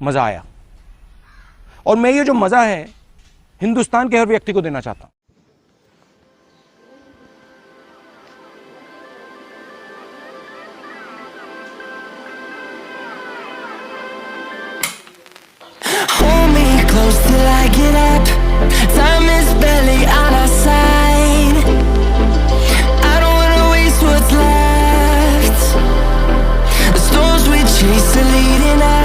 मजा आया। और मैं ये जो मजा है हिंदुस्तान के हर व्यक्ति को देना चाहता हूं। Hold me close till I get up. Time is barely on our side. I don't wanna waste what's left. The storms we chase are leading us.